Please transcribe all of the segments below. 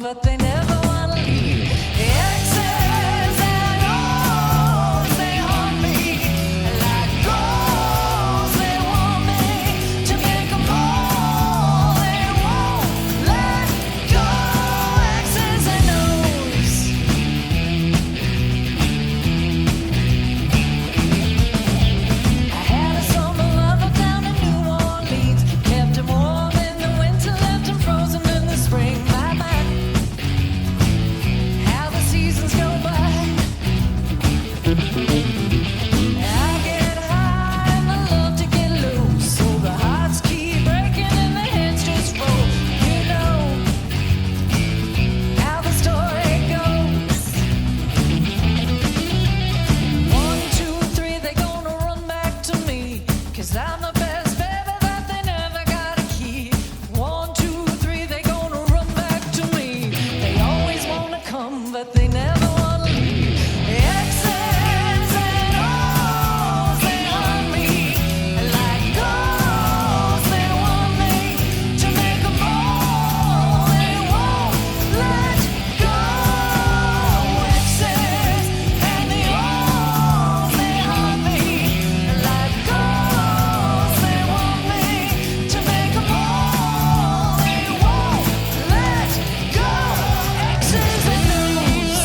but they never wanna leave. Exes and O's, they haunt me like ghosts. They want me to make them whole. They won't let go. Exes and O's. I had a summer lover down in New Orleans, kept him warm in the winter, left him frozen in the spring. My, how the seasons go by. I get high and I love to get loose, so the hearts keep breaking and the heads just roll. You know how the story goes. 1, 2, 3, they gonna run back to me, 'cause I'm the best baby that they never gotta keep. 1, 2, 3, they gonna run back to me. They always wanna come, but they never wanna leave. Exes and O's, they haunt me like ghosts. They want me to make them whole. They won't let go. Exes and the O's, they haunt me like ghosts. They want me to make them whole. They won't let go. Exes and O's.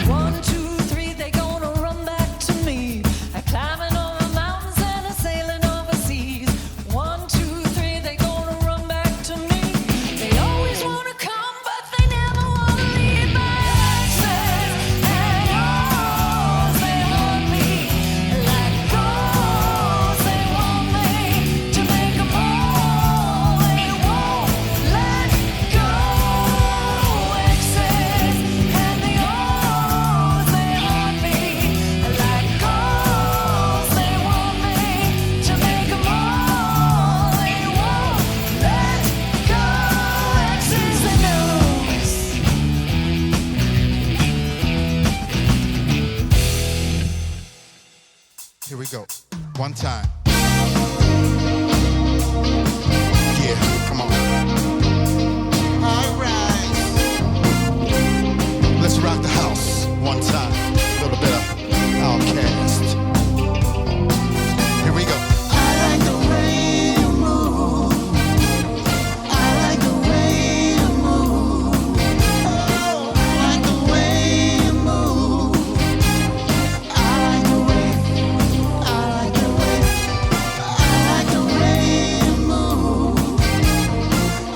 One, 2, 3, they gonna run back to me. Climbing over mountains and sailing overseas. 1, 2, 3, they gonna run back to me. They always wanna come, but they never wanna leave. My exes and O's, they haunt me like ghosts. They want me to make them whole. They won't let go. Exes and the O's, they haunt me like ghosts. They want me to make them whole. They won't let go. Exes and O's. Here we go. One time. Yeah, come on. HighRise. Let's rock the house. One time. A little bit of Outkast. Here we go. I like the way you move. I like the way you move. Oh, I like the way you move. I like the way. I like the way. I like the way you move.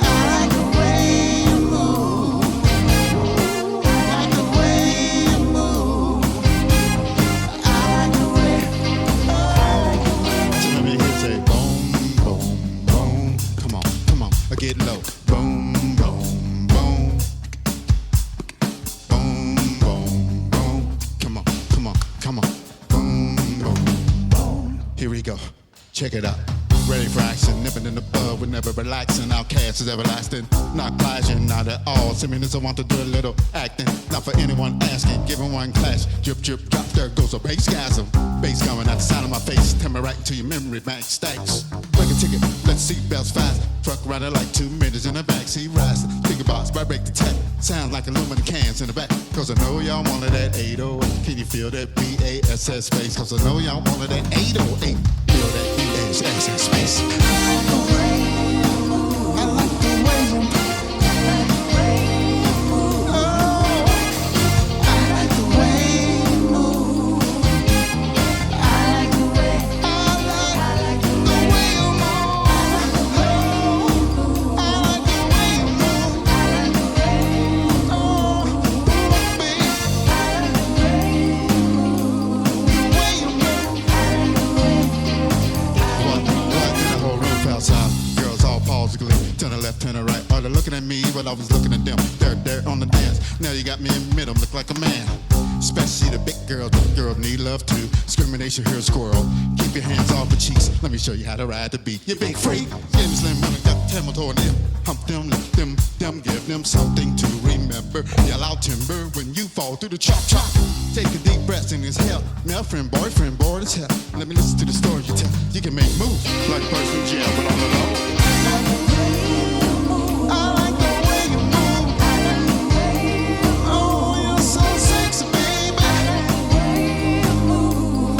I like the way you move. I like the way you move. I like the way. So let me hear you say boom, boom, boom. Come on, come on. Get low. Boom, boom, boom. Boom, boom, boom. Come on, come on, come on. Boom, boom, boom. Here we go. Check it out. Ready for action, nipping in the bud, we're never relaxing. Outkast is everlasting, not clashing, not at all. Simians I want to do a little acting, not for anyone asking. Giving one clash, drip, drip, drop. There goes a bass gasm. Bass coming out the side of my face, tell me right into your memory bank stacks. Break a ticket, let's see bells fast. Truck riding like 2 minutes in the backseat rising. Think about vibrate the tech, sound like aluminum cans in the back. 'Cause I know y'all wanted that 808. Can you feel that BASS space? 'Cause I know y'all wanted that 808. Feel that BASS space. I like the way you move. I like the way you move. I like the way you move. Oh, I like the way you move. I like the way. I like the way you move. I like the way you move. I like the way you move. I like the way you move. Oh, baby. I like the way you move. The way you move. I like the way. What? The whole room fell silent. Girls all pause to glee. Turn to left, turn to right. All they're looking at me, but I was looking at them. They're there on the dance. Now you got me in the middle, look like a man. Especially the big girls need love too. Discrimination here, squirrel. Keep your hands off the cheeks. Let me show you how to ride the beat. You big freak. Slim, slim, woman got Tell them to them, hump them, lift them, give them something to remember. Yell out timber when you fall through the chop chop. Take a deep breath in his hell. Girlfriend, boyfriend, bored as hell. Let me listen to the story you tell. You can make moves like a person in jail, but on the low. I like the way you move. Oh, you're so sexy, baby. The way you move.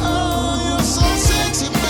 Oh, you're so sexy, baby.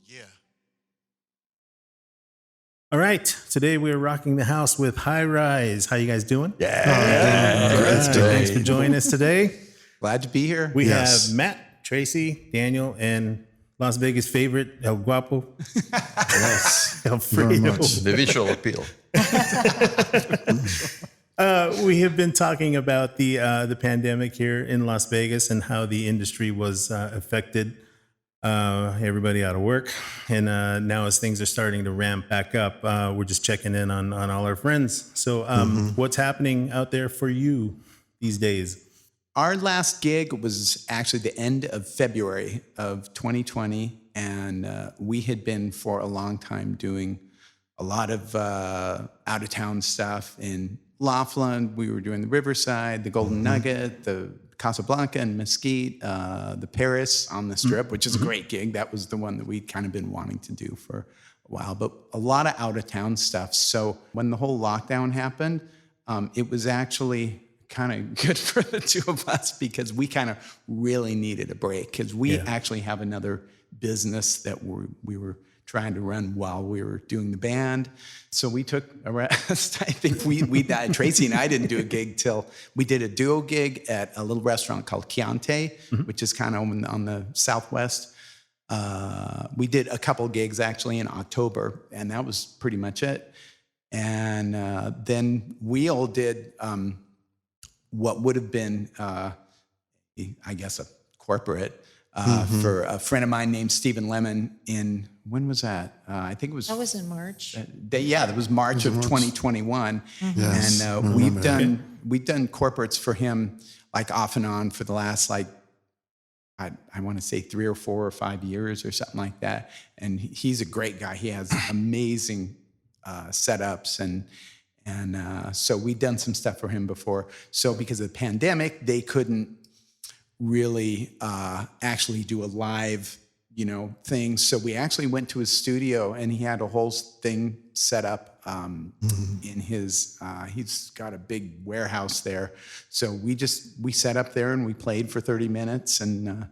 Yeah. All right, today we're rocking the house with HighRise. How you guys doing? Yeah. All right, thanks for joining us today. Glad to be here. We have Matt, Traysee, Daniel, and Las Vegas favorite El Guapo. Yes. Alfredo. The visual appeal. We have been talking about the pandemic here in Las Vegas and how the industry was affected. Everybody out of work, and now as things are starting to ramp back up, we're just checking in on all our friends. So, what's happening out there for you these days? Our last gig was actually the end of February of 2020, and we had been for a long time doing a lot of out-of-town stuff in Laughlin. We were doing the Riverside, the Golden Nugget, the Casablanca and Mesquite, the Paris on the Strip, which is a great gig. That was the one that we'd kind of been wanting to do for a while, but a lot of out-of-town stuff. So when the whole lockdown happened, it was actually kind of good for the two of us because we kind of really needed a break because we actually have another business that we were trying to run while we were doing the band. So we took a rest. I think Traysee and I didn't do a gig till we did a duo gig at a little restaurant called Chianti, which is kind of on the Southwest. We did a couple gigs actually in October, and that was pretty much it. And then we all did what would have been, I guess, a corporate for a friend of mine named Stephen Lemon in, when was that? I think it was... That was in March. That was March of 2021. Yes, And we've done corporates for him like off and on for the last like, I want to say 3 or 4 or 5 years or something like that. And he's a great guy. He has amazing setups and so we'd done some stuff for him before. So because of the pandemic, they couldn't really actually do a live, thing. So we actually went to his studio and he had a whole thing set up in his, he's got a big warehouse there. So we set up there and we played for 30 minutes and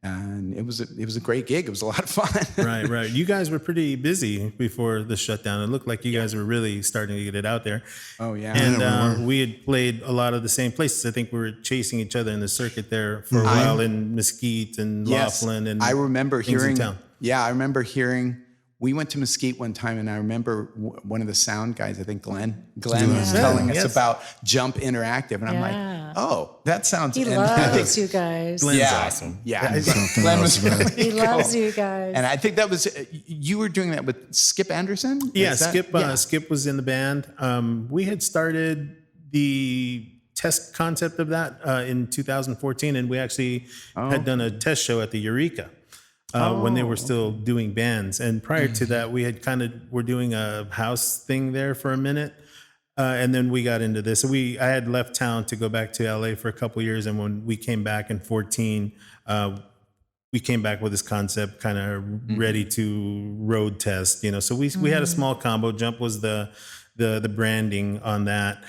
And it was a great gig. It was a lot of fun. Right. You guys were pretty busy before the shutdown. It looked like you guys were really starting to get it out there. Oh, yeah. And we had played a lot of the same places. I think we were chasing each other in the circuit there for a while in Mesquite and Laughlin. And I remember things in hearing. town. Yeah, I remember hearing. We went to Mesquite one time, and I remember one of the sound guys, I think Glenn was telling us about Jump Interactive, and I'm like, oh, that sounds. He loves you guys. Glenn's awesome. Yeah, Glenn was really He loves you guys. And I think that was you were doing that with Skip Anderson. Yeah, Is that- Skip was in the band. We had started the test concept of that in 2014, and we actually had done a test show at the Eureka. When they were still doing bands. And prior to that, we had were doing a house thing there for a minute. And then we got into this. I had left town to go back to LA for a couple of years. And when we came back in 14, we came back with this concept kind of ready to road test, So we had a small combo. Jump was the branding on that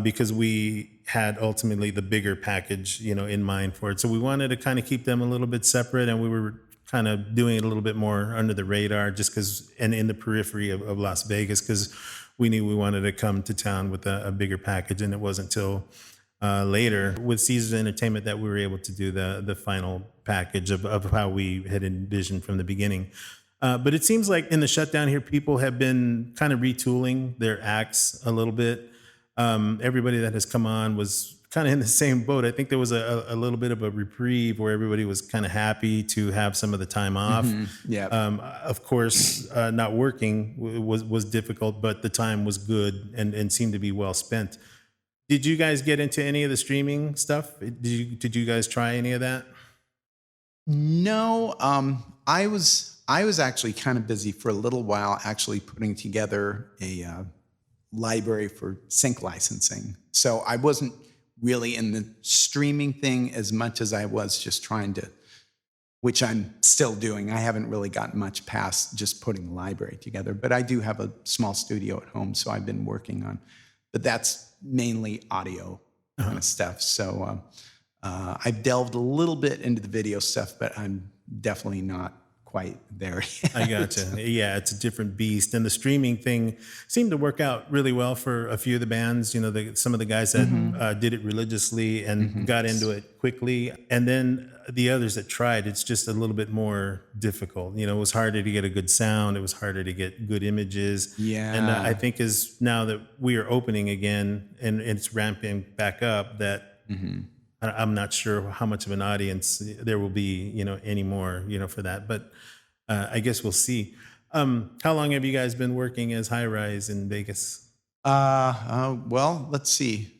because we had ultimately the bigger package, in mind for it. So we wanted to kind of keep them a little bit separate, and we were kind of doing it a little bit more under the radar just because, and in the periphery of Las Vegas, because we knew we wanted to come to town with a bigger package. And it wasn't until later with Caesars Entertainment that we were able to do the final package of how we had envisioned from the beginning. But it seems like in the shutdown here, people have been kind of retooling their acts a little bit. Everybody that has come on was kind of in the same boat. I think there was a little bit of a reprieve where everybody was kind of happy to have some of the time off. Yeah. Of course, not working was difficult, but the time was good and seemed to be well spent. Did you guys get into any of the streaming stuff? Did you guys try any of that? No, I was actually kind of busy for a little while, actually putting together a library for sync licensing. So I wasn't really in the streaming thing as much as I was just trying to, which I'm still doing. I haven't really gotten much past just putting the library together, but I do have a small studio at home, so I've been working on, but that's mainly audio kind of stuff. So I've delved a little bit into the video stuff, but I'm definitely not quite there yet. I gotcha. Yeah, it's a different beast. And the streaming thing seemed to work out really well for a few of the bands. Some of the guys that did it religiously and got into it quickly. And then the others that tried, it's just a little bit more difficult. It was harder to get a good sound. It was harder to get good images. Yeah. And I think as now that we are opening again and it's ramping back up, that I'm not sure how much of an audience there will be, anymore, for that. But I guess we'll see. How long have you guys been working as HighRise in Vegas? Well, let's see.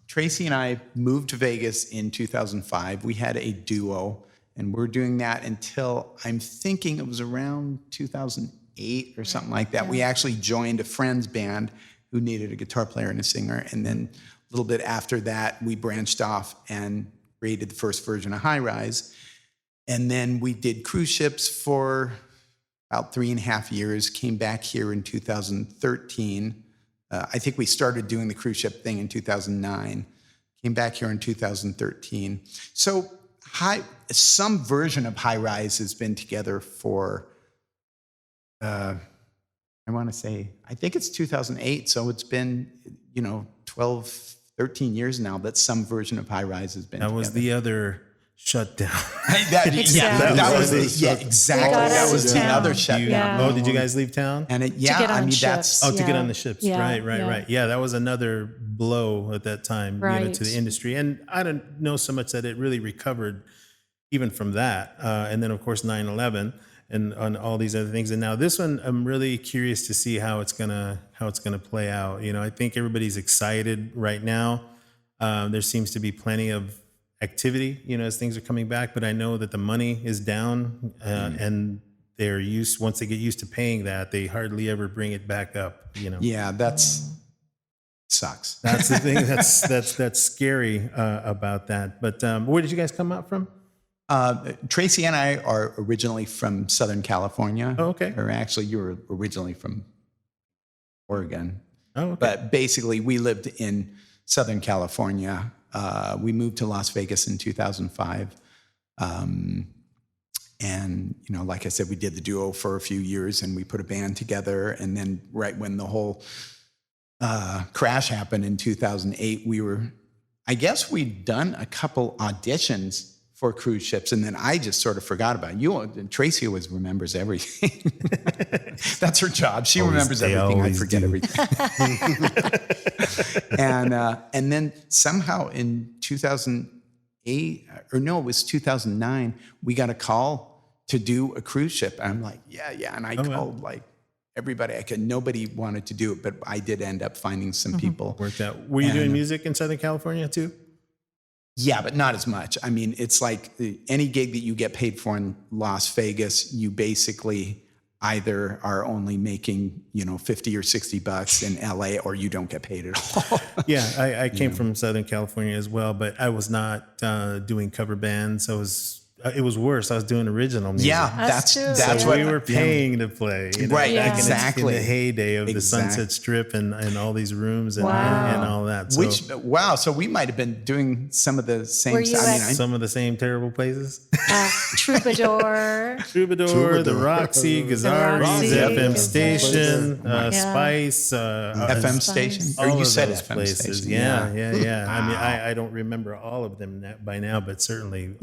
Traysee and I moved to Vegas in 2005. We had a duo, and we're doing that until I'm thinking it was around 2008 or something like that. We actually joined a friend's band who needed a guitar player and a singer, and then a little bit after that, we branched off and created the first version of HighRise. And then we did cruise ships for about 3.5 years, came back here in 2013. I think we started doing the cruise ship thing in 2009, came back here in 2013. So some version of HighRise has been together for, I want to say, I think it's 2008. So it's been, 12, 13 years now that some version of HighRise has been together. That was the other shutdown. Exactly. That was the other shutdown. Yeah. Oh, did you guys leave town? And to get on ships. To get on the ships. Yeah. Right. Yeah, that was another blow at that time, to the industry. And I don't know so much that it really recovered even from that. And then, of course, 9/11 and on all these other things. And now this one, I'm really curious to see how it's gonna play out. I think everybody's excited right now. There seems to be plenty of activity, as things are coming back. But I know that the money is down, and they're once they get used to paying that, they hardly ever bring it back up. Yeah, that's sucks. That's the thing. That's scary about that. But where did you guys come out from? Traysee and I are originally from Southern California. Oh, okay. Or actually, you were originally from Oregon. Oh, okay. But basically, we lived in Southern California. We moved to Las Vegas in 2005. And, like I said, we did the duo for a few years and we put a band together. And then right when the whole crash happened in 2008, we'd done a couple auditions for cruise ships. And then I just sort of forgot about it. Traysee always remembers everything. That's her job. She remembers everything. I forget everything. And then somehow in 2008, it was 2009, we got a call to do a cruise ship. And I'm like, yeah. And I called like everybody I could. Nobody wanted to do it, but I did end up finding some people. Worked out. Were you doing music in Southern California too? Yeah, but not as much. I mean, it's like any gig that you get paid for in Las Vegas, you basically either are only making, $50 or $60 in LA, or you don't get paid at all. Yeah, I came from Southern California as well, but I was not doing cover bands. It was worse. I was doing original music. Yeah, that's what we were paying to play. Right, back exactly. in the heyday of the Sunset Strip and all these rooms and all that. So we might have been doing some of the same. Were you some of the same terrible places. Troubadour, the Roxy, Gazzarri's, FM Station, Spice, FM Station. All Or you of said those FM places. Station. Yeah. Wow. I mean, I don't remember all of them by now, but certainly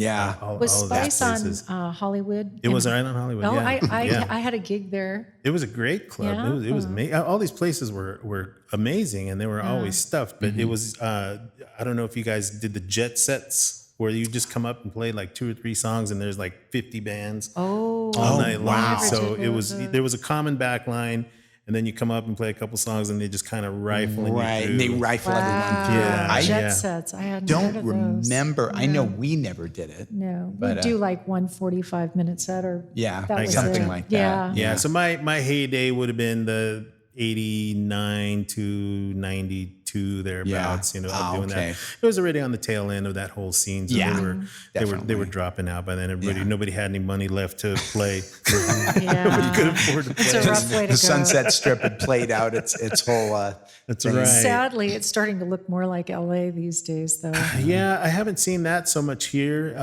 all was of Spice those on Hollywood? It was right on Hollywood. No, yeah. I had a gig there. It was a great club. Yeah. It was amazing. All these places were amazing, and they were always stuffed. But it was I don't know if you guys did the Jett sets where you just come up and play like 2 or 3 songs, and there's like 50 bands all night long. wow. So there was a common back line. And then you come up and play a couple songs, and they just kind of rifle you through. They rifle everyone through. Yeah. Jet sets. I hadn't heard Don't of those. remember. I know we never did it. No, But, we do like 145-minute set or Yeah, that was something it. like that. Yeah. So my heyday would have been the 89 to 92 thereabouts. Of doing that. It was already on the tail end of that whole scene. So they were dropping out by then. Nobody had any money left to play. Nobody could afford to play. It's a rough way to go. The Sunset Strip had played out its whole. That's thing. right. Sadly, it's starting to look more like LA these days, though. Yeah, I haven't seen that so much here,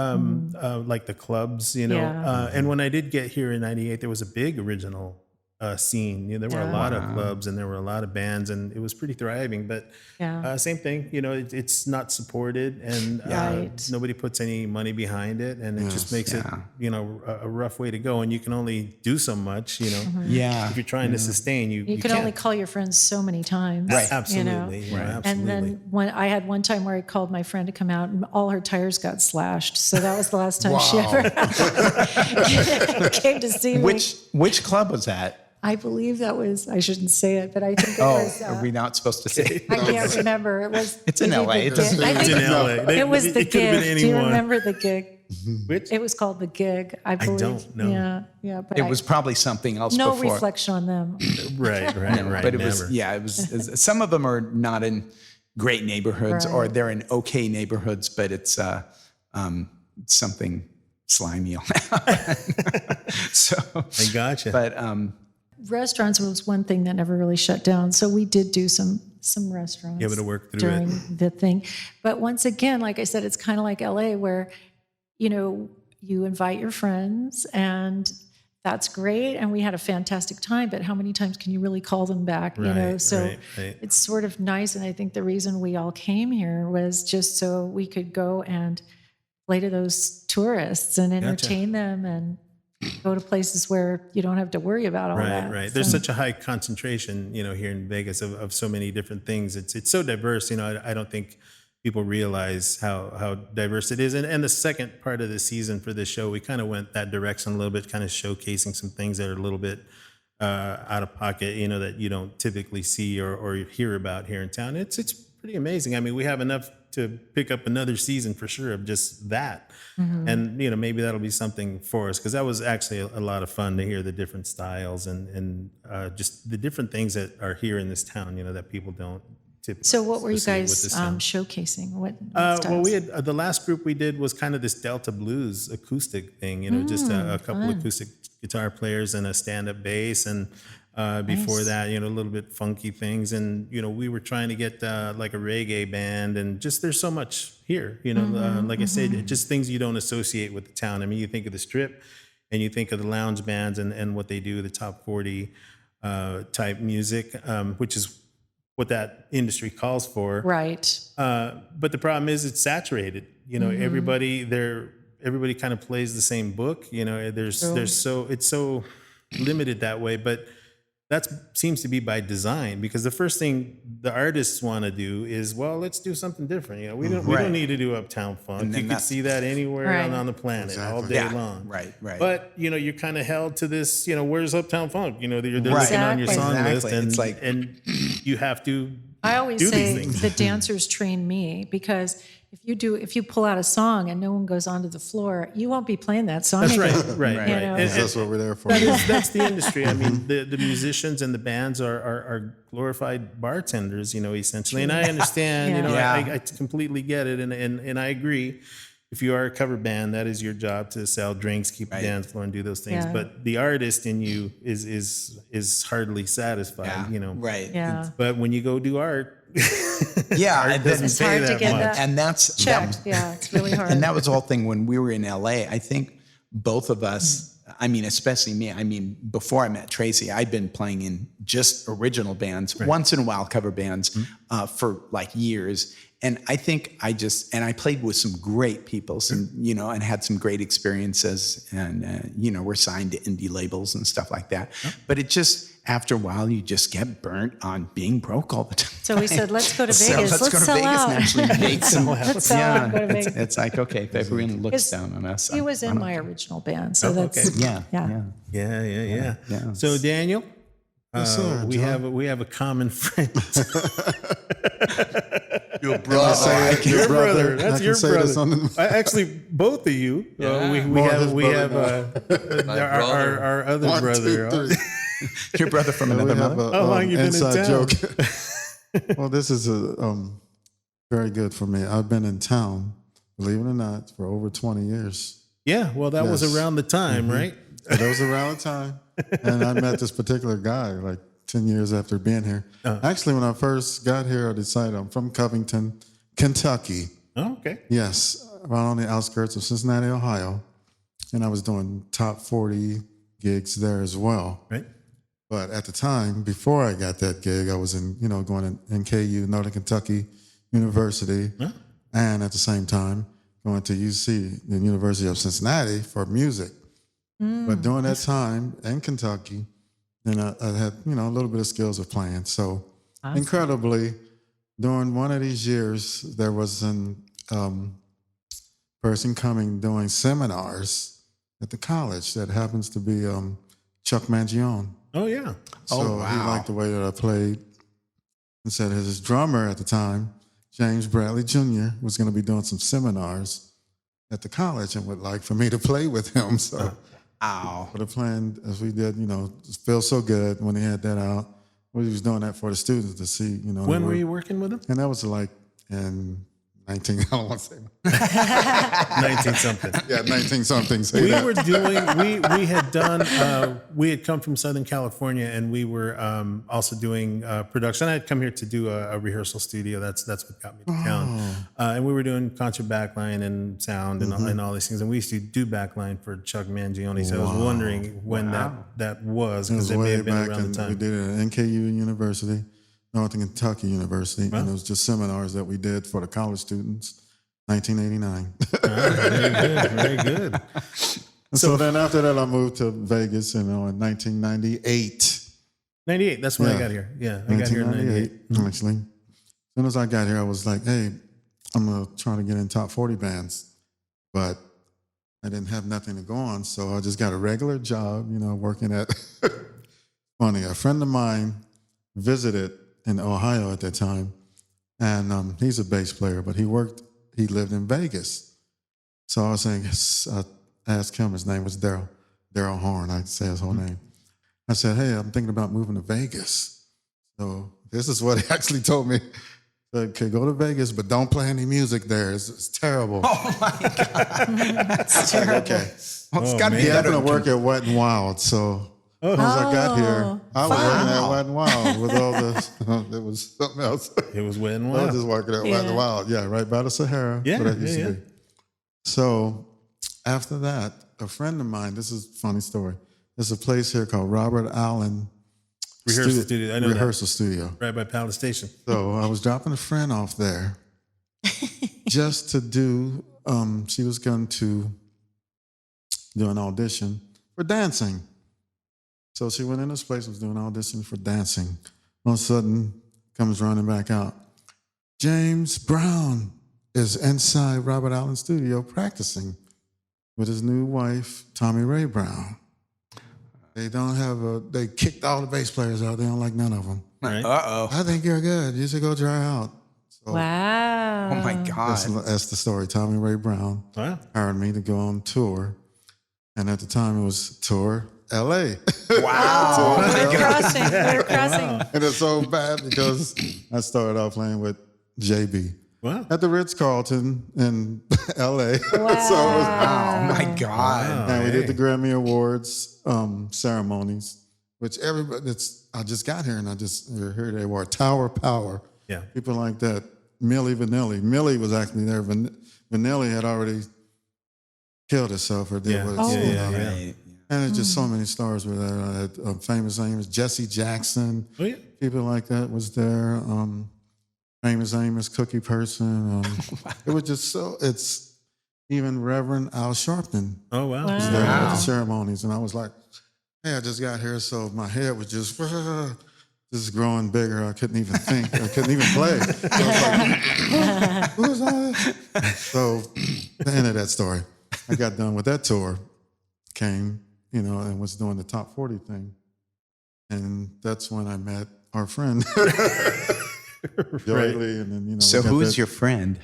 like the clubs, and when I did get here in '98, there was a big original scene. There were a lot of clubs and there were a lot of bands, and it was pretty thriving. But same thing, it's not supported, and nobody puts any money behind it, and it just makes it, a rough way to go. And you can only do so much, If you're trying to sustain, you can only call your friends so many times. Right. Absolutely. Absolutely. And then I had one time where I called my friend to come out, and all her tires got slashed. So that was the last time she ever came to see me. Which club was that? I believe that was, I shouldn't say it, but I think it was. Are we not supposed to say? I can't remember. It was. It's in LA. It was the gig. Do you remember the gig? Which? It was called The Gig, I believe. I don't know. Yeah. But it was probably something else no before. reflection on them. Right. But it was some of them are not in great neighborhoods, or they're in okay neighborhoods, but it's something slimy on that. So I gotcha. But restaurants was one thing that never really shut down. So we did do some restaurants. Able to work through during it. the thing. But once again, like I said, it's kind of like LA where, you invite your friends and that's great. And we had a fantastic time, but how many times can you really call them back? So it's sort of nice. And I think the reason we all came here was just so we could go and play to those tourists and entertain them and go to places where you don't have to worry about all that. Right. There's such a high concentration, here in Vegas of so many different things. It's so diverse. I don't think people realize how diverse it is. And the second part of the season for this show, we kind of went that direction a little bit, kind of showcasing some things that are a little bit out of pocket, that you don't typically see or hear about here in town. It's pretty amazing. I mean, we have enough to pick up another season for sure of just that. And, maybe that'll be something for us, because that was actually a lot of fun to hear the different styles and just the different things that are here in this town, that people don't typically. So what were you guys with this town. showcasing? What well, we had the last group we did was kind of this Delta blues acoustic thing, just a couple acoustic guitar players and a stand-up bass, and Before Nice. that, a little bit funky things, and we were trying to get like a reggae band, and just there's so much here. Like I said, just things you don't associate with the town. I mean, you think of the Strip, and you think of the lounge bands and what they do, the top 40 type music, which is what that industry calls for. Right. But the problem is it's saturated. Everybody kind of plays the same book. It's so limited that way, but that seems to be by design, because the first thing the artists want to do is, well, let's do something different. We don't need to do Uptown Funk. And then You can that's- see that anywhere Right. on the planet all day Yeah, long. right. But you're kind of held to this. Where's Uptown Funk? They're looking on your Exactly. song list, Exactly. and It's like- and you have to. I always do these say things. the dancers train me, because if you pull out a song and no one goes onto the floor, you won't be playing that song That's again. right. You know? And- That's what we're there for. that's the industry. I mean, the musicians and the bands are glorified bartenders, essentially. And I understand, Yeah. I completely get it, and I agree. If you are a cover band, that is your job, to sell drinks, keep the dance floor, and do those things. Yeah. But the artist in you is hardly satisfied, Right. Yeah. But when you go do art, Yeah. art and doesn't It's pay hard to that get much. that and that's checked. Yeah, it's really hard. And that was the whole thing when we were in LA. I think both of us, I mean, especially me, before I met Traysee, I'd been playing in just original bands, once in a while cover bands for like years. And I think I played with some great people, and had some great experiences, and, we're signed to indie labels and stuff like that. But it just, after a while, you just get burnt on being broke all the time. So we said, let's go to So Vegas. let's go to sell Vegas out. and actually make some. Let's sell out and go to it's, Vegas. it's like, okay, if everyone looks down on us. He was in my original band, so that's okay. Yeah. Yeah. Yeah. So Daniel, sir, we have a common friend. Your brother. Your brother. That's I can your say brother. this on the- Actually, both of you. We More have his our other One, brother. two, three. Your brother from We another have mother? How a long you been in inside town? joke. Well, this is very good for me. I've been in town, believe it or not, for over 20 years. Yeah, well, that was Yes. around the time, right? It was around the time. And I met this particular guy like 10 years after being here. Actually, when I first got here, I decided I'm from Covington, Kentucky. Oh, okay. Yes, right on the outskirts of Cincinnati, Ohio. And I was doing top 40 gigs there as well. Right. But at the time, before I got that gig, I was going in NKU, Northern Kentucky University, and at the same time going to UC, the University of Cincinnati, for music. But during that time in Kentucky, then I had a little bit of skills of playing. So incredibly, during one of these years, there was an person coming doing seminars at the college that happens to be Chuck Mangione. Oh, yeah. So he liked the way that I played, and said his drummer at the time, James Bradley Jr., was going to be doing some seminars at the college and would like for me to play with him. So but the plan, as we did, just felt so good when he had that out. We was doing that for the students to see, When were you working with him? And that was like in 19, I don't want to say 19 something. yeah, 19 something. We had come from Southern California, and we were also doing production. I had come here to do a rehearsal studio. That's what got me to town. And we were doing concert backline and sound and all these things. And we used to do backline for Chuck Mangione. So I was wondering when that was, It because was it may way have been back, around and the we time. did it at NKU University, Northern Kentucky University, and it was just seminars that we did for the college students, 1989. Very good. So then after that, I moved to Vegas, in 1998. 98, that's when I got here. Yeah, I got here in 98. Actually. As soon as I got here, I was like, hey, I'm going to try to get in top 40 bands. But I didn't have nothing to go on, so I just got a regular job, working at... Funny, a friend of mine visited in Ohio at that time, and he's a bass player, but he lived in Vegas. So I was saying, I asked him, his name was Daryl Horn, I say his whole name. I said, hey, I'm thinking about moving to Vegas. So this is what he actually told me. Okay, go to Vegas, but don't play any music there. It's terrible. Oh my God. That's terrible. Okay. Well, it's got to be He happened better. to work at Wet and Wild, so Once I got here, I was fun. working at Wet n Wild with all the. It was something else. It was Wet n I Wild. was just working at Wet n Yeah. Wild. Yeah, right by the Sahara. Yeah, where that used yeah, to be. So after that, a friend of mine. This is a funny story. There's a place here called Robert Allen Rehearsal studio. I know that. Rehearsal Studio. Right by Palace Station. So I was dropping a friend off there just to do, she was going to do an audition for dancing. So she went in this place, was doing an audition for dancing. All of a sudden, comes running back out. James Brown is inside Robert Allen's studio practicing with his new wife, Tommy Ray Brown. They kicked all the bass players out. They don't like none of them. Right. Uh-oh. I think you're good. You should go try out. So Wow. Oh, my God. that's the story. Tommy Ray Brown Wow. hired me to go on tour. And at the time, it was tour LA. Wow. We're crossing. We're crossing. And it's so bad because I started out playing with JB Wow. at the Ritz-Carlton in LA. Oh, my God. Wow. And we did the Hey. Grammy Awards ceremonies, which everybody, I just got here and here they were, Tower Power. Yeah. People like that. Millie Vanilli. Millie was actually there. Vanilli had already killed herself or did Yeah. what Oh. it's Yeah. Right. And there's just so many stars were there. I had famous names, Jesse Jackson. Oh, yeah. People like that was there. Famous Amos, Cookie Person. It was just it's even Reverend Al Sharpton Oh, wow. was there Wow. at the ceremonies. And I was like, hey, I just got here, so my head was just growing bigger. I couldn't even think. I couldn't even play. So I was like, who's that? So the end of that story. I got done with that tour, came, and was doing the top 40 thing. And that's when I met our friend, Joey Right. Lee. And then, So we got who's that- your friend?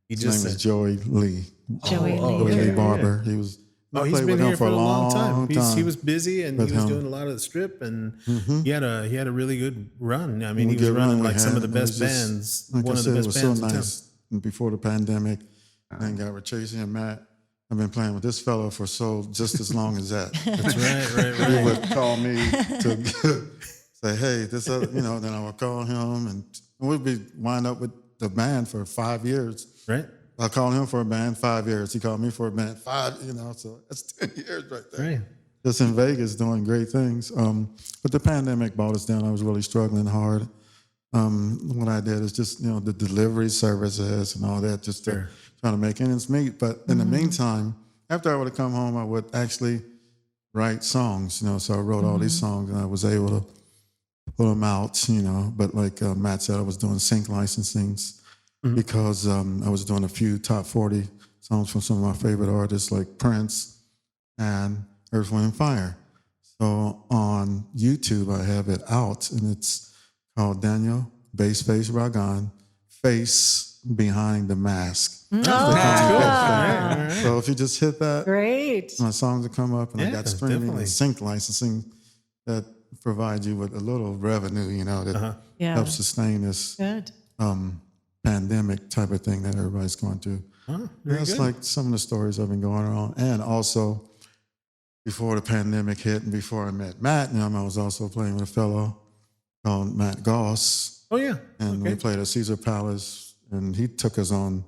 He His just name was said, Joey Lee. Joey Joey Lee. Lee yeah, Barber. He was. oh, I he's played been with him here for a long time. He time. was busy and with he was him. doing a lot of the strip and Mhm. he had a really good run. I mean, We he was good running run we like some had. of the It was best just- bands, Like one I of said, the it best was bands so in town. nice. And before the pandemic, then got with Traysee and Matt. I've been playing with this fellow for just as long as that. That's right. He would call me to say, hey, this other, then I would call him and we'd wind up with the band for 5 years. Right? I called him for a band 5 years. He called me for a band 5, so that's 10 years right there. Right. Just in Vegas doing great things. But the pandemic brought us down. I was really struggling hard. What I did is just, the delivery services and all that, just to try to make ends meet. But in the meantime, after I would have come home, I would actually write songs, so I wrote all these songs and I was able to put them out, But like Matt said, I was doing sync licensings because I was doing a few top 40 songs from some of my favorite artists like Prince and Earth, Wind, and Fire. So on YouTube, I have it out, and it's called Daniel Bass Face Ragan, Face Behind the Mask. That's cool. All right. So if you just hit that, Great. my songs will come up, and I Yeah, got streaming definitely. and sync licensing that provides you with a little revenue, that Yeah. helps sustain this Good. pandemic type of thing that everybody's going through. Oh, very That's good. like some of the stories I've been going on. And also, before the pandemic hit and before I met Matt, I was also playing with a fellow called Matt Goss. Oh, yeah. And we played at Caesar Palace, and he took us on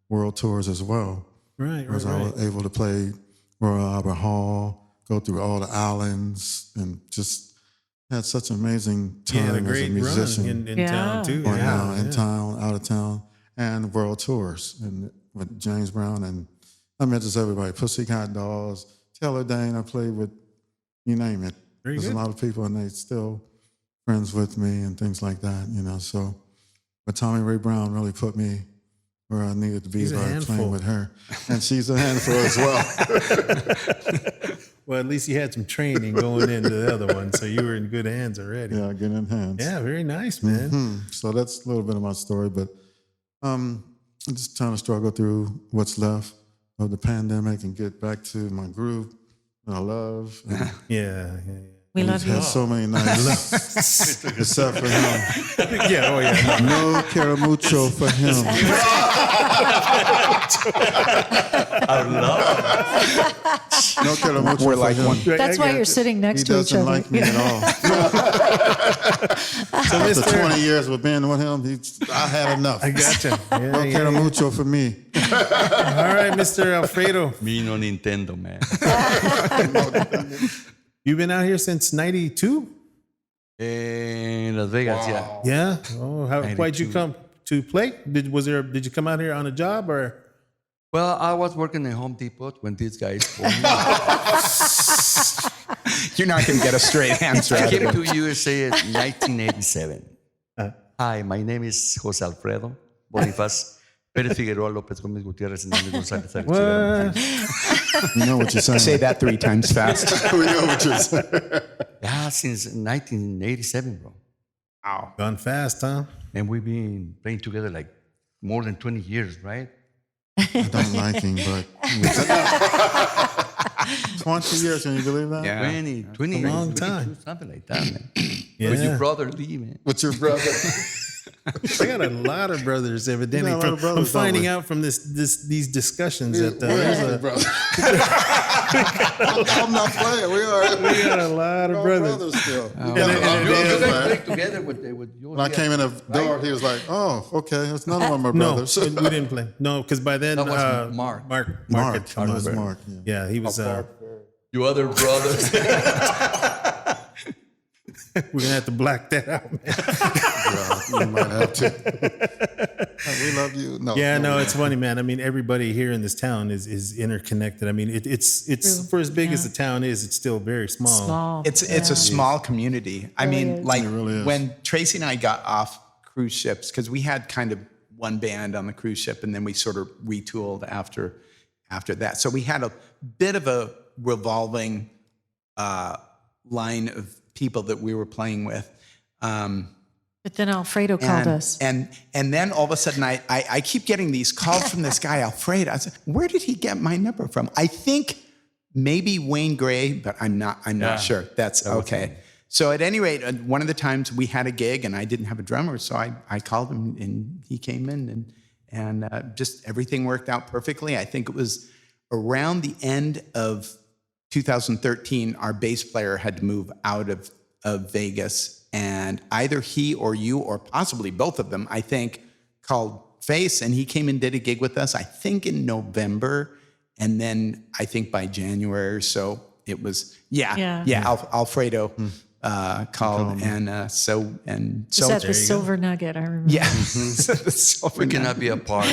world tours as well. Right, I was able to play Royal Albert Hall, go through all the islands, and just had such an amazing You had time a as a great musician. run in Yeah. town, too. Going Yeah, out in yeah. town, out of town, and world tours, and with James Brown, and I met just everybody. Pussycat Dolls, Taylor Dane. I played with, you name it. Very There's good. a lot of people, and they still friends with me and things like that. So, but Tommy Ray Brown really put me where I needed to be He's a by handful. playing with her, and she's a handful as well. Well, at least you had some training going into the other one, so you were in good hands already. Yeah, get in hands. Yeah, very nice, man. So that's a little bit of my story, but I'm just trying to struggle through what's left of the pandemic and get back to my groove that I love. And Yeah. We love you. Had so many nights, except for him. Yeah, oh yeah. No caramucho for him. No caramucho We're for like him. one. That's why you're sitting He next to each doesn't other. like me at all. So, After Mr. 20 years with being with him, I had enough. I gotcha. Yeah, No yeah. caramucho for me. All right, Mr. Alfredo. Me no Nintendo, man. You've been out here since '92. In Las Vegas, yeah. Yeah. Oh, why'd you 92. come to play? Did you come out here on a job or? Well, I was working in Home Depot when these guys called me. You're not going to get a straight answer I out of came it. to USA in 1987. Hi, my name is Jose Alfredo Bonifaz Pérez Figueroa López Gómez Gutiérrez and González. What? You know what you're saying. Say that 3 times fast. We know what you're saying. Yeah, since 1987, bro. Wow. Gone fast, huh? And we've been playing together like more than 20 years, right? I don't like him, but 20 years, can you believe that? Yeah. 20, a long 22, time. something like that, man. Yeah. With your brother Lee, man. With your brother. I got a lot of brothers, evidently. You got a lot of I'm brothers, finding don't we? out from these discussions that We're there's happy, a, brother. I'm not playing. We got a lot of are brothers. brothers still. We And- got a and- lot of and- brothers, You guys man. played together with your When I came in the door, he was like, "Oh, okay, it's none of them are No, brothers." we didn't play. No, because by then That was Mark. Mark Mark, had come it was over. Mark. Yeah. Yeah, he was. Your other brothers. We're gonna have to black that out, man. Yeah, you might have to. We love you. No, Yeah, no, it's funny, man. I mean, everybody here in this town is interconnected. I mean, it's True. for as big as Yeah. the town is, it's still very small. Small. It's a small community. I Really mean, is. like It really is. when Tracy and I got off cruise ships, because we had kind of one band on the cruise ship, and then we sort of retooled after that. So we had a bit of a revolving line of people that we were playing with. But then Alfredo called us. And then all of a sudden, I keep getting these calls from this guy, Alfredo. I said, where did he get my number from? I think maybe Wayne Gray, but I'm not sure. That's okay. So at any rate, one of the times we had a gig and I didn't have a drummer, so I called him and he came in and just everything worked out perfectly. I think it was around the end of 2013, our bass player had to move out of Vegas, and either he or you, or possibly both of them, I think, called Face, and he came and did a gig with us, I think in November, and then I think by January or so, it was, Alfredo called, and so It's at the Silver Nugget, I remember. yeah. We cannot be apart.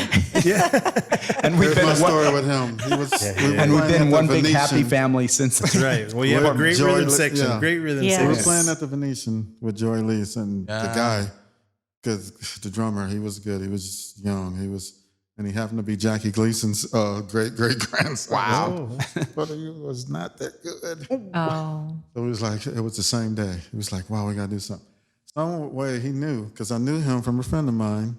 And we've Here's my been story with him. He was, and we've been one big happy family since. Right. Well, you have a great Joy- rhythm section. yeah. Great rhythm Yes. We were section. playing at the Venetian with Joy Lees and the guy, because the drummer, he was good. He was just young. And he happened to be Jackie Gleason's great grandson. Wow. But he was not that good. Oh. So it was like, it was the same day. He was like, wow, we got to do something. Some way he knew, because I knew him from a friend of mine,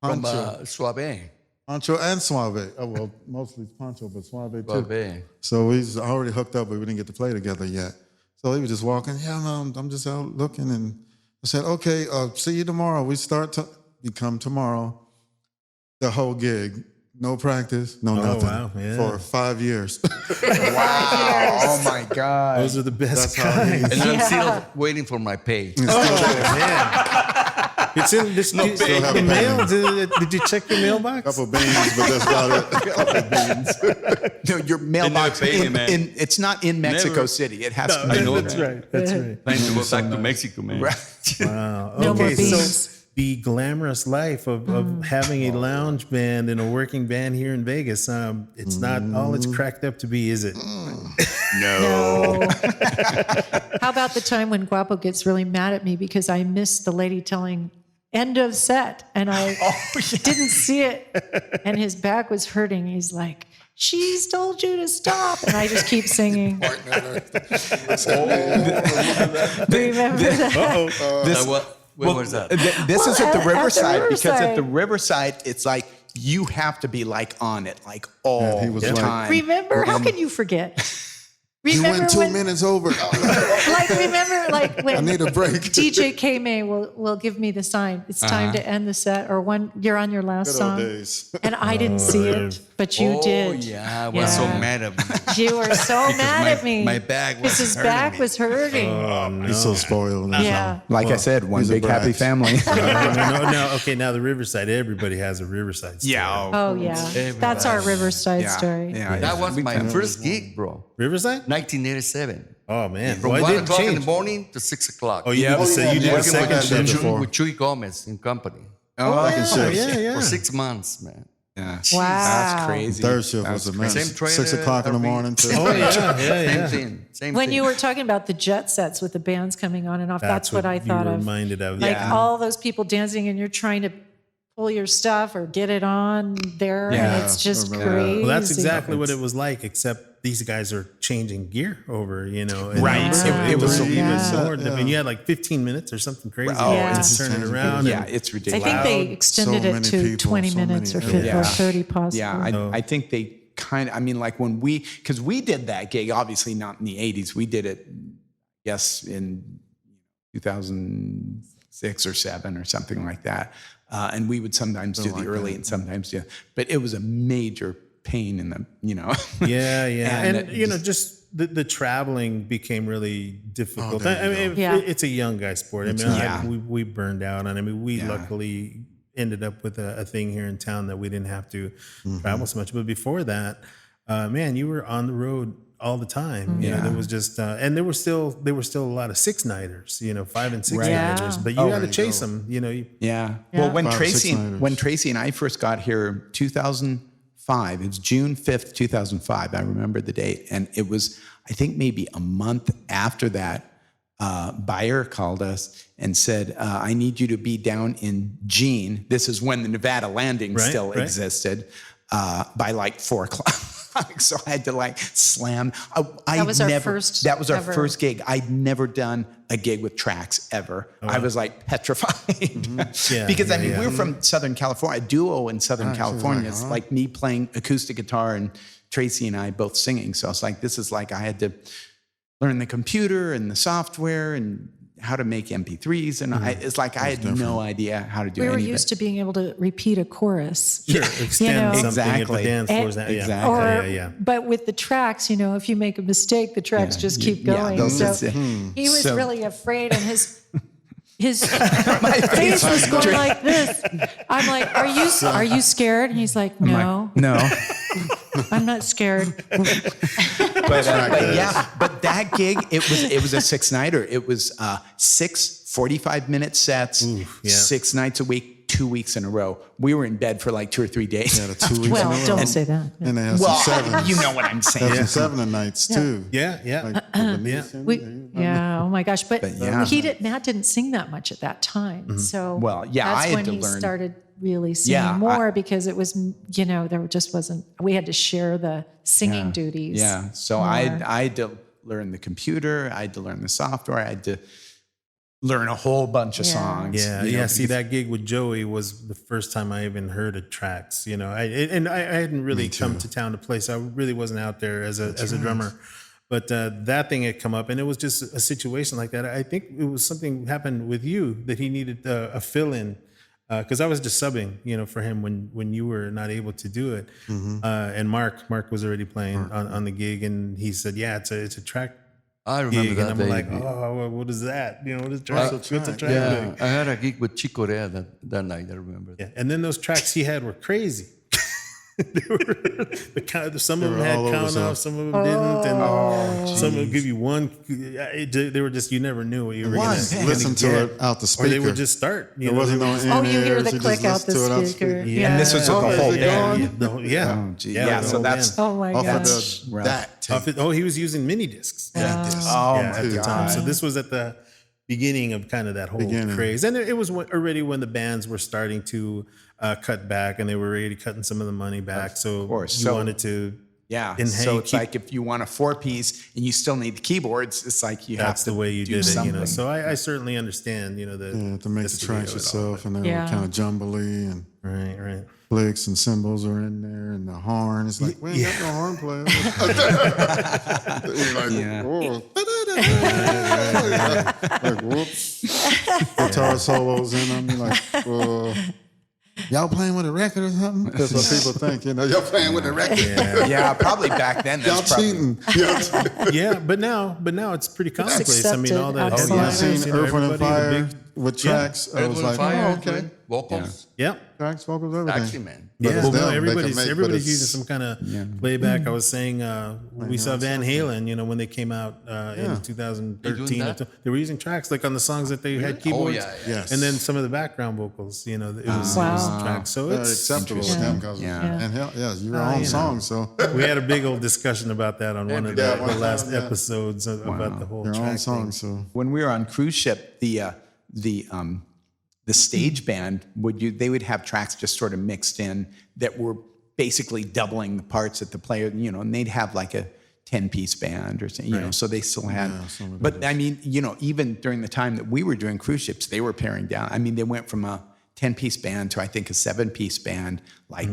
From Pancho. Suave. Pancho and Suave. Oh, well, mostly Pancho, but Suave too. Suave. So we was already hooked up, but we didn't get to play together yet. So he was just walking, yeah, no, I'm just out looking. And I said, okay, see you tomorrow. You come tomorrow. The whole gig, no practice, no nothing. Wow, yeah. For 5 years. Wow. Oh my God. Those are the best That's how he guys. And I'm still waiting for my pay. It's in this No, the baby. mail. Did you check your mailbox? Couple beans, but that's about it. Couple beans. No, your mailbox, pay me, man. it's not in Mexico Never. City. It has to I be. know That's that. right. That's right. Time to go back to Mexico, man. Wow. No more Okay, beans. so the glamorous life of having a lounge band and a working band here in Vegas, it's not all it's cracked up to be, is it? No. How about the time when Guapo gets really mad at me because I missed the lady telling end of set and I didn't see it and his back was hurting. He's like, she's told you to stop. And I just keep singing. Remember that? When was that? This is Well, at the at the Riverside, because at Riverside. the Riverside, it's like you have to be like on it, like all he was the like- time. Remember? How can you forget? You Remember went 2 when- minutes over. remember when I need a break. DJ K-May will give me the sign. It's time to end the set, or when you're on your last Good old song. days. And I didn't see it, but you did. Yeah, I was so Yeah. mad at me. You were so mad at me. my back was because his hurting back me. was hurting. Oh, no. He's so spoiled. Yeah. Like I said, one he's a big happy brat. family. No. Okay, now the Riverside. Everybody has a Riverside story. Oh yeah, that's our Riverside story. Yeah, That was my Big first gig, bro. Riverside? 1987. Oh, man. From Why 1 did it o'clock in change? the morning to 6 o'clock. Oh, you did the yeah, you did yeah. the second Working shift. with before. with Chuy Gomez in company Oh, Yeah. for 6 months, man. yeah. Wow. That's crazy. Third shift That's was a mess. Same trailer, 6 o'clock in the every- morning. To, Oh, yeah. Same thing. Same When thing. you were talking about the Jet sets with the bands coming on and off, that's what I thought you were of. reminded of. Like Yeah. all those people dancing, and you're trying to pull your stuff or get it on there, Yeah. and it's just Remember. crazy. Well, that's exactly what it was like, except these guys are changing gear over, you know. And Right. Yeah. It was so even Yeah. more. I mean, you had like 15 minutes or something crazy Oh, Yeah. to turn it around. Yeah, and- it's I ridiculous. think they Loud, extended so it many to people, 20 so minutes or, many- 50, Yeah. or 30 possibly. Yeah, I think they kind of, I mean, like when because we did that gig, obviously not in the 80s. We did it, yes, in 2006 or 7 or something like that. And we would sometimes do the early and sometimes do, but it was a major pain in the, you know. Yeah. And And, it you know, just the traveling became really difficult. there I you mean, Yeah. it's a young guy sport. I mean, Yeah. we burned out on it. I mean, we Yeah. luckily ended up with a thing here in town that we didn't have to Mm-hmm. travel so much. But before that, man, you were on the road all the time. You know, there was just, and there were still a lot of 6-nighters, you know, 5 and 6 nighters, Yeah. but you got to chase them, you know. Yeah. Yeah. Well, when 5 or 6 nighters. Tracy and I first got here, 2005. It's June 5th, 2005. I remember the date, and it was, I think, maybe a month after that. Buyer called us and said, "I need you to be down in Jean." This is when the Nevada landing Right, still right. existed. By like 4 o'clock. So I had to like slam. That was our first That was our ever. first gig. I'd never done a gig with tracks ever. I was like petrified. Yeah, Because I yeah, mean, yeah. we're from Southern California. A duo in Southern California. It's like me playing acoustic guitar and Tracy and I both singing. So it's like, this is like I had to learn the computer and the software and how to make MP3s. And it's like I had no idea how to do We any were of used it. to being able to repeat a chorus. Sure, extend know. something Exactly. if the dance floor's out. Exactly. Or, Yeah. but with the tracks, you know, if you make a mistake, the tracks just keep Yeah, going. those- So he was So- really afraid, and his face was going like this. I'm like, "Are you scared?" And he's like, "No, No. I'm not scared." But yeah, but that gig, it was a 6-nighter. It was 6 45-minute sets, yeah. 6 nights a week, 2 weeks in a row. We were in bed for like 2 or 3 days. Yeah, the 2 weeks Well, in a row. don't say that. And they had Well, some 7s. you know what I'm They saying. had some 7 nights too. Yeah. Like Venetian, Yeah. Oh my gosh. But yeah. Matt didn't sing that much at that time. So Well, yeah, that's I had when to he learn. started really singing Yeah, more because it was, you know, there just wasn't. We had to share the singing duties. Yeah. So more. I had to learn the computer. I had to learn the software. I had to learn a whole bunch of Yeah. songs. Yeah, you know, yeah. See, because- that gig with Joey was the first time I even heard of tracks. You know, I hadn't really come to town to play, so I really wasn't out there as a drummer. But that thing had come up, and it was just a situation like that. I think it was something happened with you that he needed a fill in. Because I was just subbing, you know, for him when you were not able to do it, and Mark was already playing on the gig, and he said, "Yeah, it's a track I remember gig," that and I'm day. like, "Oh, well, what is that? You know, what is track? What's a track Yeah, gig?" I had a gig with Chico Rea that night. I remember. Yeah, and then those tracks he had were crazy. They were some of them were had all over count some. off, some of them didn't, and some would give you one. They were just, you never knew what you were going to Listen to it out the or speaker. they would just start. You There know, wasn't they no would- Oh, you hear in-ears, the you click just out the listen to it speaker. Yeah, And this was the whole band. Yeah, Yeah, the so whole that's- band. Oh my Off of gosh. that tape. He was using mini discs. Oh Yeah, my at the time. God. So this was at the beginning of kind of that whole Beginning. craze, and it was already when the bands were starting to cut back, and they were already cutting some of the money back. So course. you So- wanted to Yeah. And So hey, it's like if you want a 4-piece and you still need the keyboards, it's like you that's have to the way you do did it, something. So I certainly understand, the to make the studio tracks and all, yourself, and they Yeah. were kind of jumbly, and but- right. clicks and cymbals are in there, and the horn. It's like, we ain't got no horn player. You're like, Yeah. whoa. Like, whoops. Guitar solos in them. You're like, y'all playing with a record or something? That's what people think, y'all playing with a record. Yeah, probably back then. Y'all That's probably, cheating. Y'all Yeah, but now it's pretty commonplace. I mean, all that. accepted I outside. seen Earth, Wind, and Fire with tracks. I was like, oh, okay. Vocals. Yeah. Tracks, vocals, everything. Actually, man. But Yeah, it's no, them. They can everybody's make, but everybody's it's- using some kind of playback. I was saying we saw Van Halen, when they came out in 2013, that? they were using tracks like on the songs that they had Oh, keyboards, yeah. Yes. and then some of the background vocals. It was Wow. tracks. So Very it's acceptable with them because and hell, your own song, so we had a big old discussion about that on one of Yeah, the one last time, yeah. episodes about the whole your track own song, thing. so when we were on cruise ship, the stage band they would have tracks just sort of mixed in that were basically doubling the parts that the player, and they'd have like a 10-piece band or something, so they still had, but I mean, even during the time that we were doing cruise ships, they were paring down. I mean, they went from a 10-piece band to I think a 7-piece band, like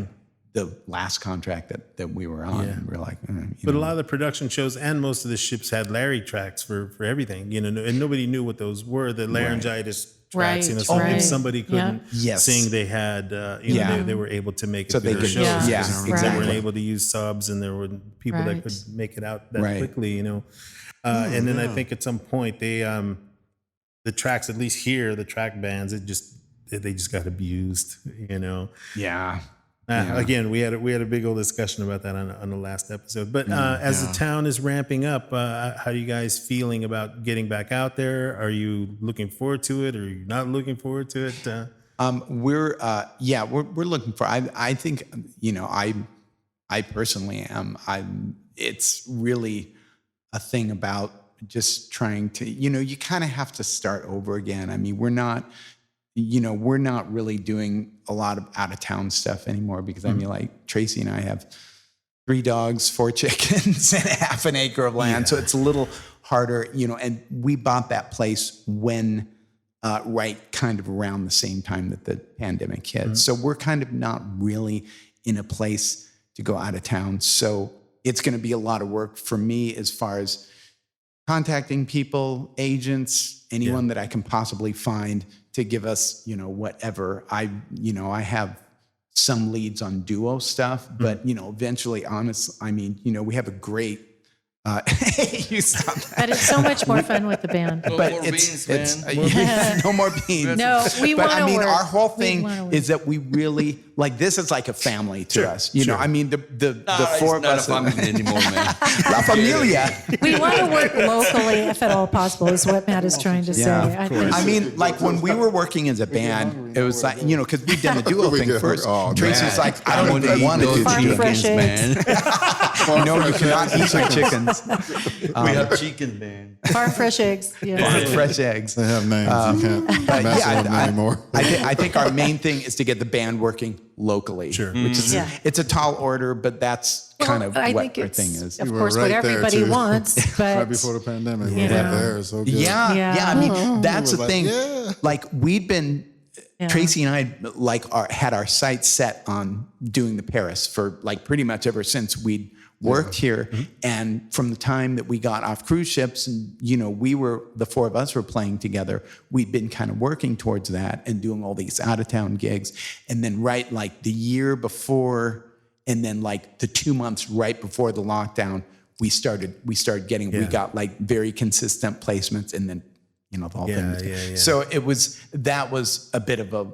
the last contract that we were on. And we're like, But a lot of the production shows and most of the ships had Larry tracks for everything, and nobody knew what those were. The laryngitis tracks, Right, so right. if somebody couldn't Yes. sing, they had, they were able to make it So through they the could- shows. yeah, because They exactly. weren't able to use subs, and there were people that Right. could make it out that Right. quickly, And then I think at some point they, the tracks, at least here, the track bands, they just got abused, yeah. Again, we had a big old discussion about that on the last episode. But as the town is ramping up, how are you guys feeling about getting back out there? Are you looking forward to it, or are you not looking forward to it? We're looking for. I think I personally am. It's really a thing about just trying to. You kind of have to start over again. I mean, we're not really doing a lot of out of town stuff anymore because I mean, like Traysee and I have 3 dogs, 4 chickens, and half an acre of land. So it's a little harder, and we bought that place when, right kind of around the same time that the pandemic hit. So we're kind of not really in a place to go out of town. So it's going to be a lot of work for me as far as contacting people, agents, anyone that I can possibly find to give us, whatever. I have some leads on duo stuff, but eventually, honestly, I mean, we have a great. You stop that. But it's so much more fun with the band. No But more it's beans, no more beans. No, we But want I to mean, work. our whole We thing wanna work. is that we really like this is like a family to us. I mean, the It's 4 of not us. a family anymore, man. La Familia. We want to work locally, if at all possible, is what Matt is trying to say. I think. I mean, like when we were working as a band, it was like, because we'd done the duo We thing get- first. oh, Tracy was like, I don't even want to do Farm chicken. fresh eggs. Man. No, you cannot eat my chickens. We have chicken, man. Farm fresh eggs. Yeah. Fresh eggs. they have names. You can't But mess yeah, with them anymore. I think our main thing is to get the band working locally. Sure. Which is, Yeah. it's a tall order, but that's kind of I what think our it's, thing is. of We were course, what right there, everybody too. wants, but Right before the pandemic, we you were right know. there. So good. Yeah, Yeah. I mean, that's We the were thing. like, yeah. Like we'd been, Tracy and I had our sights set on doing the Paris for like pretty much ever since we'd worked here. And from the time that we got off cruise ships and, the 4 of us were playing together, we'd been kind of working towards that and doing all these out of town gigs. And then right like the year before, and then like the 2 months right before the lockdown, we started getting, we got like very consistent placements and then, the whole thing. Yeah. So that was a bit of a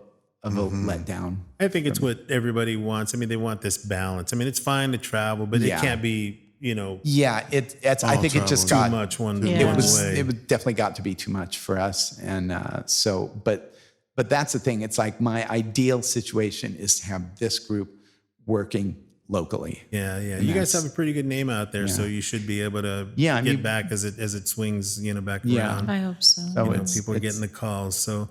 letdown. I think it's what everybody wants. I mean, they want this balance. I mean, it's fine to travel, but it can't be, Yeah, it's. I think it just too got much one Yeah. It one was. way. It definitely got to be too much for us, and but that's the thing. It's like my ideal situation is to have this group working locally. Yeah. You guys have a pretty good name out there, so you should be able to I get mean- back as it swings, back Yeah. around. I hope so. So it's People are getting the calls. So,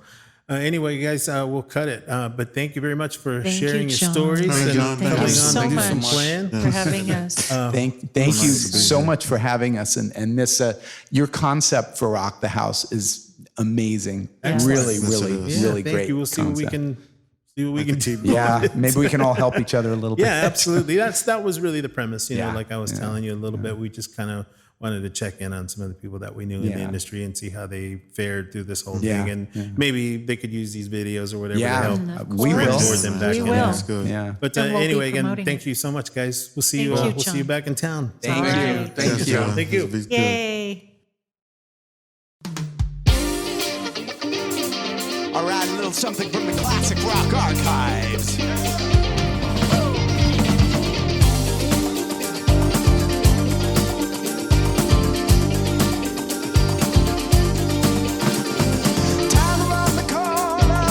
Anyway, guys, we'll cut it. But thank you very much for Thank you, sharing your John. stories Hey, and John, coming thank on you so the much. plan. for having us. Thank you so much for having us. And this, your concept for Rock the House is amazing. Really, Yes, really, it is. really thank great. you. We'll see what we concept. can do. Yeah, maybe we can all help each other a little bit. Yeah, absolutely. That was really the premise. You know, Yeah, like I was telling you a little bit, we just kind of wanted to check in on some of the people that we knew in the Yeah. industry and see how they fared through this whole Yeah, thing. And maybe they could use these videos or whatever Yeah, to help we will. springboard them back We in. will. That's good. Yeah. But And we'll be anyway, again, promoting thank it. you so much, guys. We'll see you. Thank you, We'll see you John. back in town. Thank All you. right. Thank Yes, you. John. Thank you. This will be good. Yay. All right, a little something from the classic rock archives. Down around the corner,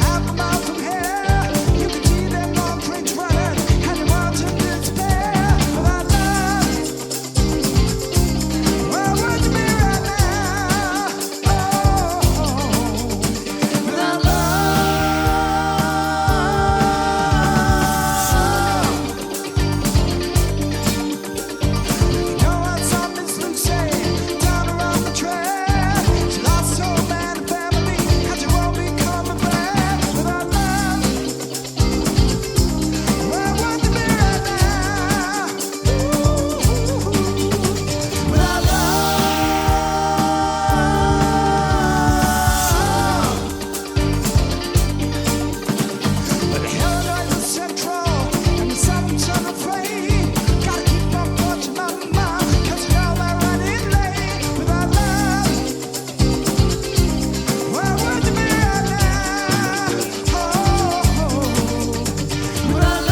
half a mile from here, you can see them concrete running, and the world to despair. Without love, where would you be right now? Oh, without love. Know what something's loose, down around the trail. She lost her man and family, and she won't be coming back. Without love, where would you be right now? Without love. But Illinois is central, and the sun's unafraid. Gotta keep on punching my mouth, 'cause you know I'm running late. Without love, where would you be right now? Oh, without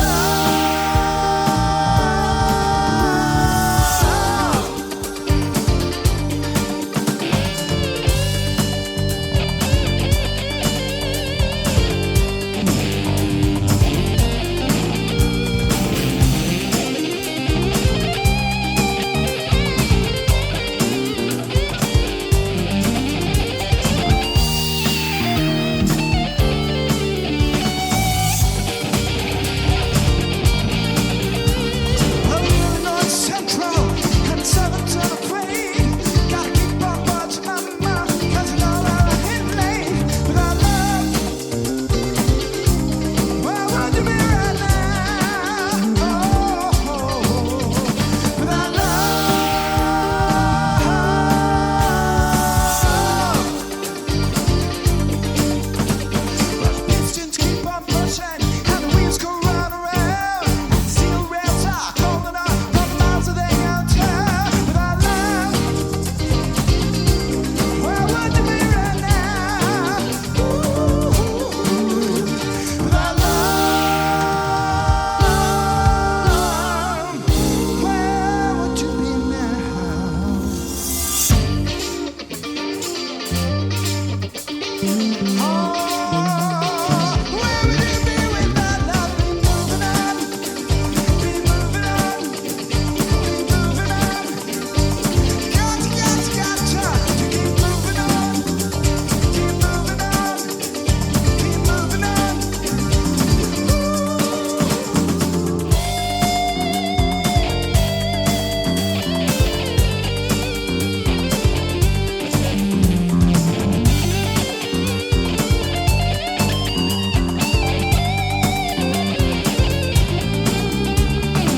Illinois central, and the sun's unafraid. Gotta keep on punching my mouth, 'cause you know I'm running late. Without love, where would you be right now? Oh, without love. Pistons keep on pushing, and the wheels go round and round. Steel rails are holding up from the miles that they don't turn. Without love, where would you be right now? Without love, where would you be now? Where would you be without love? Be moving on, be moving on, be moving on. Gotcha to keep moving on, keep moving on, keep moving on.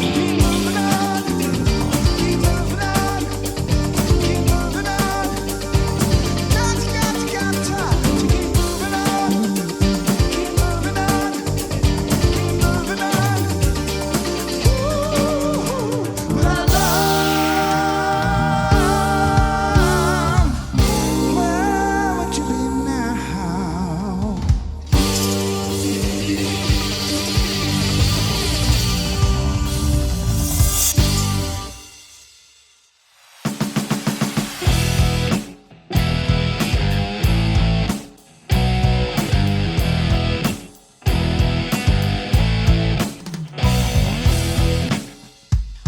Keep moving on, keep moving on, keep moving on. Gotcha to keep moving on, keep moving on, keep moving on. Without love, where would you be now?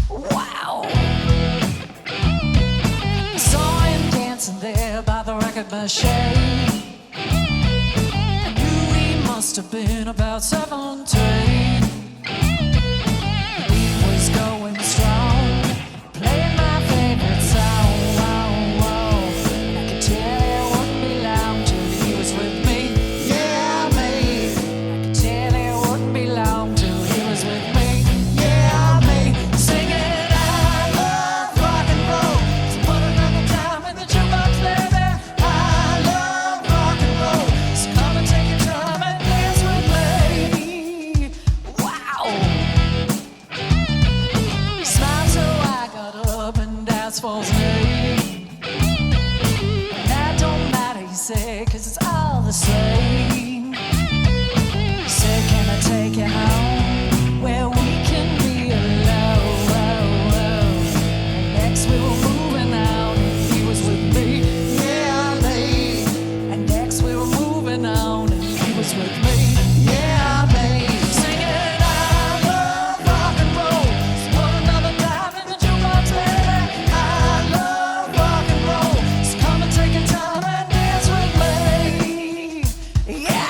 Wow. Saw him dancing there by the record machine. must have been about 17. The beat was going strong, playing my favorite song. And I could tell it wouldn't be long till he was with me. Yeah, me. I could tell it wouldn't be long till he was with me. Yeah, me. Singing, I love rock and roll. So put another dime in the jukebox, baby. I love rock and roll. So come and take your time and dance with me. Wow. He smiled, so I got up and danced for his name. That don't matter, he said, 'cause it's all the same. He said, can I take you home where we can be alone? And next we were moving out and he was with me. Yeah, me. And next we were moving on and he was with me. Yeah, me. Singing, I love rock and roll. So put another dime in the jukebox, baby. I love rock and roll. So come and take your time and dance with me. Yeah.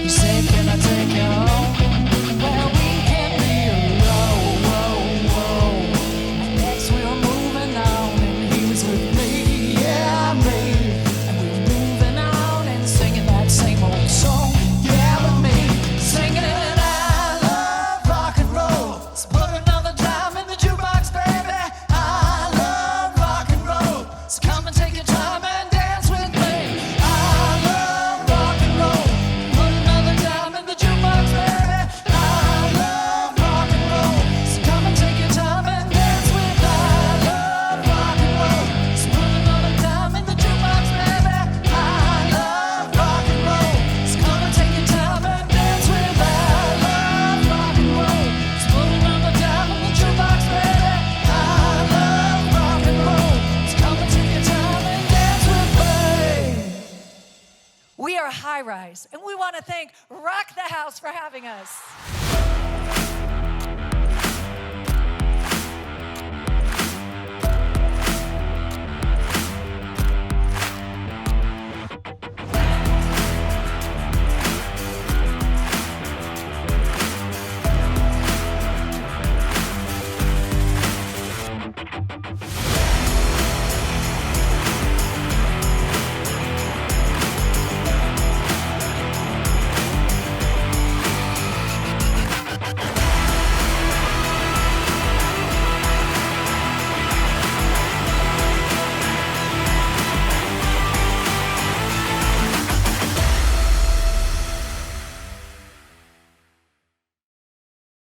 He said, can I take you home where we can be alone? And next we were moving on and he was with me, yeah, me. And we were moving on and singing that same old song, yeah, with me. Singing, I love rock and roll. So put another dime in the jukebox, baby. I love rock and roll. So come and take your time and dance with me. I love rock and roll. Put another dime in the jukebox, baby. I love rock and roll. So come and take your time and dance with me. I love rock and roll. So put another dime in the jukebox, baby. I love rock and roll. So come and take your time and dance with me. I love rock and roll. So put another dime in the jukebox, baby. I love rock and roll. So come and take your time and dance with me. We are HighRise, and we want to thank Rock the House for having us.